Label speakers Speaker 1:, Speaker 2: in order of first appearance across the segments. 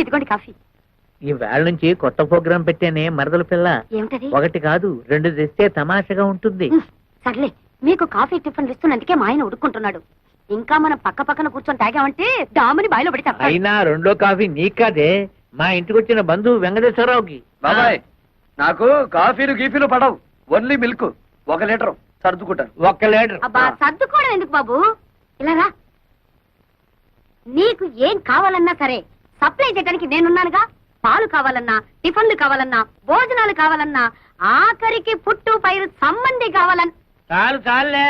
Speaker 1: ఇదిగోండి కాఫీ.
Speaker 2: ఈ వేళ నుంచి కొత్త ప్రోగ్రాం పెట్టానే మరదల పిల్ల.
Speaker 1: ఏమిటది?
Speaker 2: ఒకటి కాదు 2 తెస్తే తమాషగా ఉంటుంది.
Speaker 1: సర్లే, మీకు కాఫీ టిఫిన్లు ఇస్తున్నందుకే మా ఆయన ఉడుకుంటున్నాడు. ఇంకా మనం పక్క పక్కన కూర్చొని తాగామంటే డాముని బాయిలో పడి తప్ప.
Speaker 2: అయినా 2వ కాఫీ నీకాదే, మా ఇంటికి వచ్చిన బంధువు వెంకటేశ్వరరావుకి.
Speaker 3: బాబాయ్ నాకు కాఫీలు గీఫీలు పడవు, ఓన్లీ మిల్క్. 1 లీటర్ సర్దుకుంటాను.
Speaker 2: 1 లీటర్.
Speaker 1: అబ్బా సర్దుకోవడం ఎందుకు బాబు, ఇలా రా. నీకు ఏం కావాలన్నా సరే సప్లై చేయడానికి నేనున్నానుగా. పాలు కావాలన్నా, టిఫిన్లు కావాలన్నా, భోజనాలు కావాలన్నా, ఆఖరికి పుట్టు పైరు సంబంధి కావాలన్నా.
Speaker 2: చాలు చాలులే,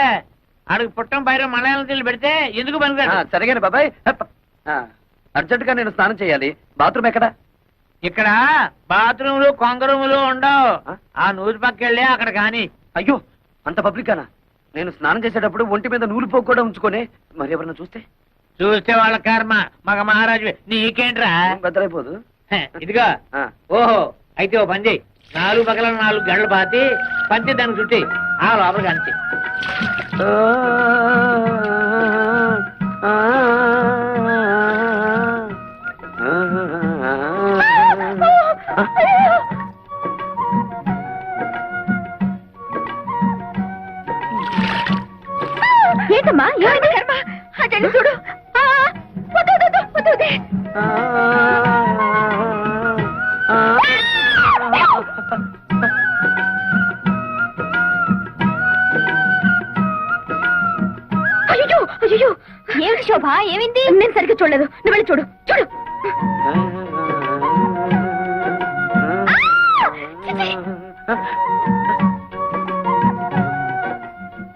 Speaker 2: అడుగు పుట్టం పైన మలయాళం నీళ్ళు పెడితే ఎందుకు పనికిరాడు.
Speaker 3: సరిగానే బాబాయ్. అర్జెంట్ గా నేను స్నానం చేయాలి. బాత్రూమ్ ఎక్కడ?
Speaker 2: ఇక్కడ బాత్రూములు కొంగరూములు ఉండవు. ఆ నూరు పక్కెళ్ళి అక్కడ కాని.
Speaker 3: అయ్యో అంత పబ్లిక్ అనా? నేను స్నానం చేసేటప్పుడు ఒంటి మీద నూలు పోగు కూడా ఉంచుకొని మరి ఎవరన్నా చూస్తే
Speaker 2: చూస్తే వాళ్ళ కర్మ. మగ మహారాజు నీకేంట్రా?
Speaker 3: బద్దలైపోదు.
Speaker 2: ఇదిగా ఓహో, అయితే ఓ పని చెయ్యి. 4 పక్కల 4 గంటలు పాతి పంచి దానికి చుట్టి ఆ లోపల కంచి.
Speaker 1: ఏంటమ్మా చూడు. అయ్యో అయ్యో, ఏమిటి శోభ, ఏమైంది? నేను సరిగ్గా చూడలేదు, నువ్వు వెళ్ళి చూడు. చూడు.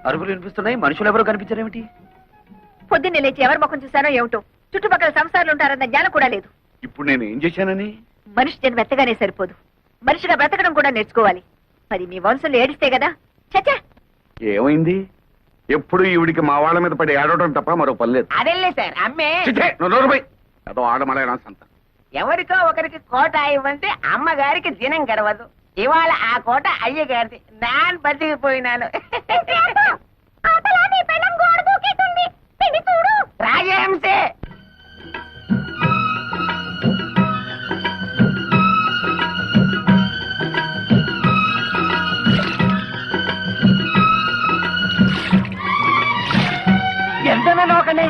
Speaker 3: అరుపులు వినిపిస్తున్నాయి, మనుషులు ఎవరో కనిపించారేమిటి?
Speaker 1: పొద్దున్నే లేచి ఎవరి ముఖం చూశానో ఏమిటో. చుట్టుపక్కల సంసారాలు ఉంటారన్న జ్ఞానం కూడా లేదు.
Speaker 3: ఇప్పుడు నేను ఏం చేశానని?
Speaker 1: మనిషి జన్మ ఎత్తగానే సరిపోదు, మనిషిగా బ్రతకడం కూడా నేర్చుకోవాలి. మరి మీ వంశంలో ఏడిస్తే కదా. చచ్చా,
Speaker 4: ఏమైంది? ఎప్పుడు ఈవిడికి మా వాళ్ళ మీద పడి ఏడవడం తప్ప మరో పని లేదు.
Speaker 5: అదేలే సార్, అమ్మే
Speaker 4: అదో ఆడమలే సంత.
Speaker 5: ఎవరికో ఒకరికి కోట ఇవ్వంటే అమ్మగారికి దినం గడవదు. ఇవాళ ఆ కోట అయ్యగారిది. నాన్ బతికిపోయినాను. రాజహంసే ఎంత నోకండి.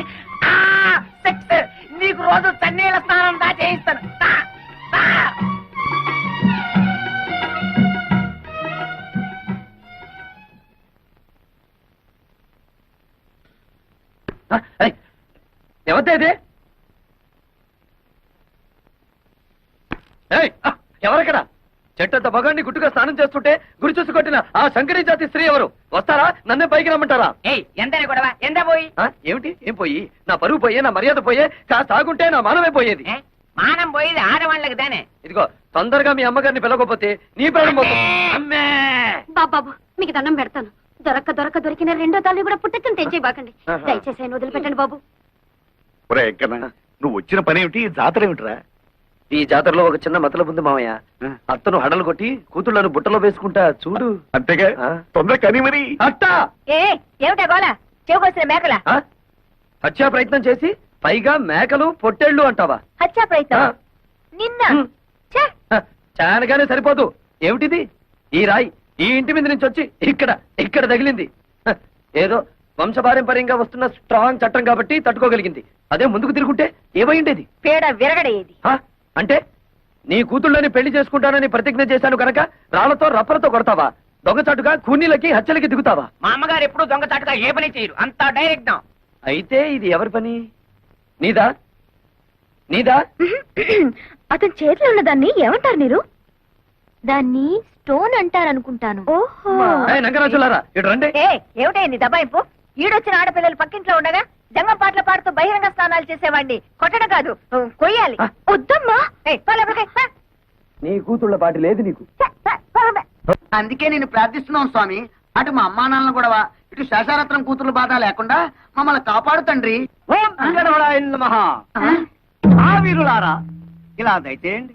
Speaker 5: నీకు రోజు చన్నీళ్ళ స్నానం దా చేయిస్తాను.
Speaker 3: ఎవరిదే? ఎవరక్కడ? చెట్టంత మగాన్ని గుట్టుగా స్నానం చేస్తుంటే గురి చూసి కొట్టిన ఆ శంకరీ జాతి స్త్రీ ఎవరు? వస్తారా? నన్నే పైకి రమ్మంటారా?
Speaker 5: ఎంతనే గొడవ, ఎంత పోయి?
Speaker 3: ఏమిటి? ఏం పోయి? నా పరువు పోయే, నా మర్యాద పోయే, కాస్త ఆగుంటే నా మానమే పోయేది.
Speaker 5: మానం పోయేది ఆడవాళ్ళకి దానే.
Speaker 3: ఇదిగో తొందరగా మీ అమ్మగారిని పిలవకపోతే నీ ప్రాణం పోతుంది.
Speaker 5: అమ్మే
Speaker 1: బాబాబు మీకు దండం పెడతాను. దొరికిన 2వ తల్లి కూడా పుట్టకని తెంచేయబాకండి. దయచేసి ఆయన వదిలిపెట్టండి బాబు.
Speaker 4: ఒరే ఎక్కడా నువ్వు వచ్చిన పని ఏమిటి? జాతర ఏమిటిరా?
Speaker 3: ఈ జాతరలో ఒక చిన్న మతలబు ఉంది మామయ్య. అత్తను హడలు కొట్టి కూతుళ్ళను బుట్టలో వేసుకుంటా చూడు.
Speaker 4: అంతేగా, తొందర కని మరి.
Speaker 3: అట్టా
Speaker 1: ఏమిటా గోళ? చెవుకొచ్చిన మేకల
Speaker 3: హత్యా ప్రయత్నం చేసి పైగా మేకలు పొట్టేళ్లు అంటావా?
Speaker 1: హత్యా ప్రయత్నం నిన్న
Speaker 3: చానగానే సరిపోదు. ఏమిటిది? ఈ రాయి ఈ ఇంటి మీద నుంచి వచ్చి ఇక్కడ తగిలింది. ఏదో వంశపారంపర్యంగా వస్తున్న స్ట్రాంగ్ చట్టం కాబట్టి తట్టుకోగలిగింది. అదే ముందుకు తిరుగుంటే ఏమైండేది?
Speaker 1: పేడ విరగడేది.
Speaker 3: అంటే నీ కూతుళ్ళని పెళ్లి చేసుకుంటానని ప్రతిజ్ఞ చేశాను కనుక రాళ్లతో రప్పలతో కొడతావా? దొంగచాటుగా కూనీలకి హత్యలకి దిగుతావా?
Speaker 5: మా అమ్మగారు ఎప్పుడు దొంగచాటుగా ఏ పని చేయరు, అంతా డైరెక్ట్.
Speaker 3: అయితే ఇది ఎవరి పని? నీదా? నీదా?
Speaker 1: అతని చేతిలో ఉన్న దాన్ని ఏమంటారు మీరు? దాన్ని స్టోన్ అంటారనుకుంటాను. ఓహో,
Speaker 3: నంగరాజులారా ఇటు రండి.
Speaker 1: ఏమిటైంది దబాయింపు? ఈడొచ్చిన ఆడపిల్లలు పక్కింట్లో ఉండగా జంగం పాటలు పాడుతూ బహిరంగ స్నానాలు చేసేవాడిని కొట్టడం కాదు, కొయ్యాలి. వద్దమ్మా.
Speaker 3: నీ కూతుళ్ళ పాటి లేదు నీకు.
Speaker 5: అందుకే నేను ప్రార్థిస్తున్నాను స్వామి, అటు మా అమ్మా నాన్నలు గొడవ, ఇటు శేషారత్నం కూతురు బాధ లేకుండా మమ్మల్ని కాపాడు తండ్రి.
Speaker 3: మహా వీరులారా ఇలా దయచేయండి.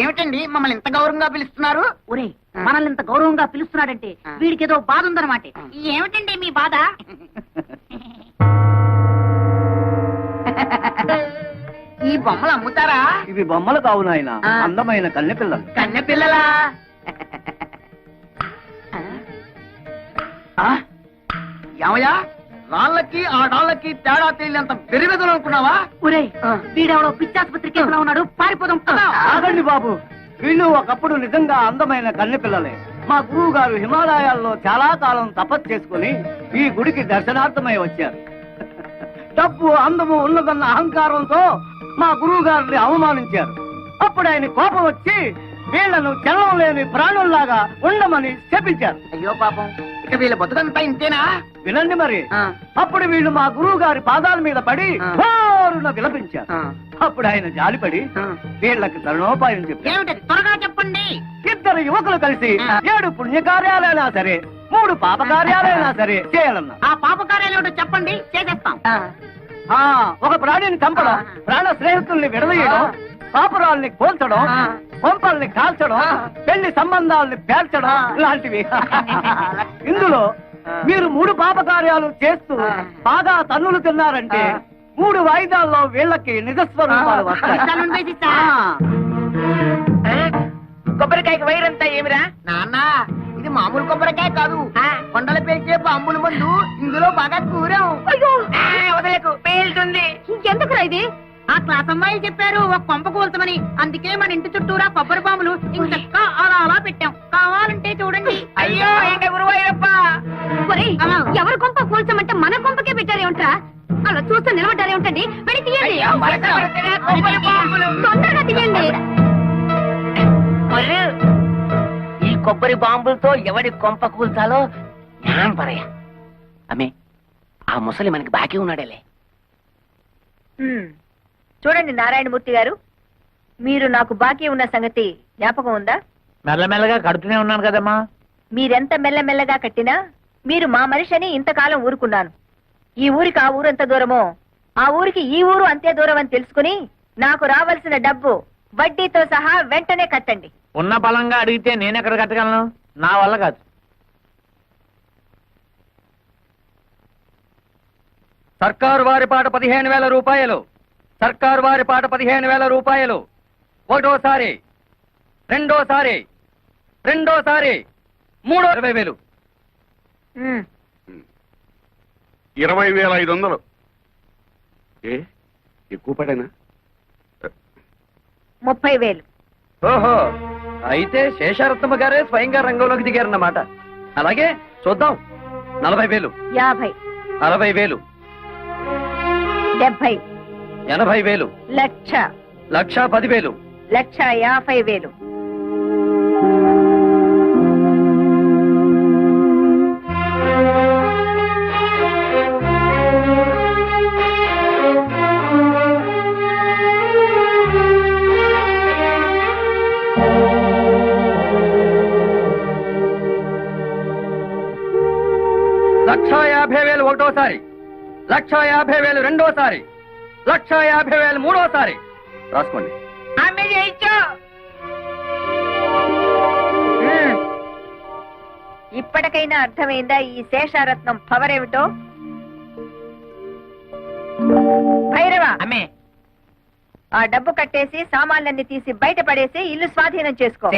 Speaker 5: ఏమిటండి మమ్మల్ని ఇంత గౌరవంగా పిలుస్తున్నారు? ఒరే, మనల్ని ఇంత గౌరవంగా పిలుస్తున్నాడంటే వీడికి ఏదో బాధ ఉందన్నమాట. ఏమిటండి మీ బాధ? ఈ బొమ్మలు అమ్ముతారా?
Speaker 3: ఇవి బొమ్మలు కావు నాయన,
Speaker 5: ఆ.
Speaker 3: అందమైన కన్నె పిల్లలు.
Speaker 5: కన్నె పిల్లలా? ఏమయ్యా, రాళ్ళకి ఆ డాళ్ళకి తేడా తెలియనంత పెరిగెదలు అనుకున్నావా?
Speaker 1: ఒరేయ్ వీడెవడో పిచ్చాసుపత్రి కేసులో ఉన్నాడు, పారిపోదాం పద.
Speaker 3: ఆగండి బాబు, వీళ్ళు ఒకప్పుడు నిజంగా అందమైన కన్నె పిల్లలే. మా గురువు గారు హిమాలయాల్లో చాలా కాలం తపస్సు చేసుకుని ఈ గుడికి దర్శనార్థమై వచ్చారు. డబ్బు అందము ఉన్నదన్న అహంకారంతో మా గురువు గారిని అవమానించారు. అప్పుడు ఆయన కోపం వచ్చి వీళ్లను చలనం లేని ప్రాణుల్లాగా ఉండమని శపించారు.
Speaker 5: అయ్యో పాపం, ఇక వీళ్ళ బతుకంతా ఇంతేనా?
Speaker 3: వినండి మరి.
Speaker 5: ఆ.
Speaker 3: అప్పుడు వీళ్ళు మా గురువు గారి పాదాల మీద పడి
Speaker 5: ఆ.
Speaker 3: హోరున విలపించారు.
Speaker 5: ఆ.
Speaker 3: అప్పుడు ఆయన జాలిపడి
Speaker 5: ఆ.
Speaker 3: వీళ్ళకి తరుణోపాయం చెప్పారు.
Speaker 5: ఏమిటది? త్వరగా చెప్పండి.
Speaker 3: ఇద్దరు యువకులు కలిసి
Speaker 5: ఆ.
Speaker 3: 7 పుణ్యకార్యాలైనా సరే 3 పాపకార్యాలైనా సరే చేయాలన్నా.
Speaker 5: ఆ పాపకార్యాలు ఏమిటో చెప్పండి, చేసేస్తాం.
Speaker 3: ఆ, ఒక ప్రాణిని చంపడం,
Speaker 5: ఆ.
Speaker 3: ప్రాణ స్నేహితుల్ని విడదీయడం,
Speaker 5: ఆ.
Speaker 3: పాపురాల్ని కోల్చడం,
Speaker 5: ఆ.
Speaker 3: కొంపల్ని కాల్చడం,
Speaker 5: ఆ.
Speaker 3: పెళ్లి సంబంధాల్ని పేర్చడం
Speaker 5: ఆ.
Speaker 3: లాంటివి. ఇందులో మీరు 3 పాపకార్యాలు చేస్తూ
Speaker 5: ఆ.
Speaker 3: బాగా తన్నులు తిన్నారంటే
Speaker 5: ఆ.
Speaker 3: 3 వాయిదాల్లో వీళ్ళకి నిజస్వరూపాలు వస్తాయి.
Speaker 5: ఇస్తాను, వేసిస్తా.
Speaker 3: ఆ.
Speaker 2: కొబ్బరికాయకి వైరంతా ఏమిరా?
Speaker 5: నాన్న, ఇది మామూలు కొబ్బరికాయ కాదు, కొండలు పేల్చే బాంబుల మందు. ఇందులో బాగా కూరాం.
Speaker 1: అయ్యో
Speaker 2: వదలకు పేలుతుంది.
Speaker 1: ఎందుకురా ఇది?
Speaker 5: ఆ క్లాస్ అమ్మాయిలు చెప్పారు ఒక కొంప కూల్చమని, అందుకే మన ఇంటి చుట్టూరా కొబ్బరి బాంబులు ఇంకా అలా అలా పెట్టాం. కావాలంటే చూడండి.
Speaker 2: అయ్యో ఏంట గురువాయూరప్ప.
Speaker 1: ఒరేయ్,
Speaker 5: అమ్మా.
Speaker 1: ఎవరి కొంప కూల్చమంటే మన కొంపకే పెట్టారేమిట్రా? అలా చూస్తూ నిలబడ్డారేమిటండి? వెళ్ళి తీయండి.
Speaker 2: అయ్యో, మరక పడుతున్నా, కొబ్బరి బాంబులు.
Speaker 1: తొందరగా తీయండి.
Speaker 2: మరి ఈ కొబ్బరి బాంబులతో ఎవడి కొంప కూల్చాలో జ్ఞానం పరయ. అమ్మే, ఆ ముసలి మనకి బాకీ ఉన్నాడేలే.
Speaker 6: చూడండి నారాయణమూర్తి గారు, మీరు నాకు బాకీ ఉన్న సంగతి జ్ఞాపకం ఉందా?
Speaker 2: మెల్లమెల్లగా కడుతూనే ఉన్నాను కదమ్మా.
Speaker 6: మీరెంత మెల్లమెల్లగా కట్టినా మీరు మా మనిషిని ఇంతకాలం ఊరుకున్నాను. ఈ ఊరికి ఆ ఊరు ఎంత దూరమో ఆ ఊరికి ఈ ఊరు అంతే దూరం అని తెలుసుకుని నాకు రావాల్సిన డబ్బు వడ్డీతో సహా వెంటనే కట్టండి.
Speaker 2: ఉన్న బలంగా అడిగితే నేనెక్కడ కట్టగలను? నా వల్ల కాదు.
Speaker 3: సర్కారు వారి పాట 15,000 రూపాయలు. సర్కారు వారి పాట 15,000 రూపాయలు. ఒకటోసారి, రెండోసారి, మూడో 20,000.
Speaker 4: 20,500. ఏ ఎక్కువ పడేనా?
Speaker 6: 30,000.
Speaker 3: ఓహో, అయితే శేషారత్నమ్మ గారే స్వయంగా రంగంలోకి దిగారన్నమాట. అలాగే చూద్దాం. 40,000,
Speaker 6: 50,
Speaker 3: 60,000,
Speaker 6: 70,
Speaker 3: 80,000,
Speaker 6: లక్ష,
Speaker 3: 1,10,000.
Speaker 6: 1,50,000.
Speaker 3: లక్ష 50,000 ఒకటోసారి, 1,50,000 రెండోసారి, 1,50,000 మూడోసారి. రాసుకోండి.
Speaker 6: ఇప్పటికైనా అర్థమైందా ఈ శేషారత్నం పవర్ ఏమిటో? భైరవ,
Speaker 2: అమ్మే,
Speaker 6: ఆ డబ్బు కట్టేసి సామాన్లన్నీ తీసి బయట పడేసి ఇల్లు స్వాధీనం చేసుకో.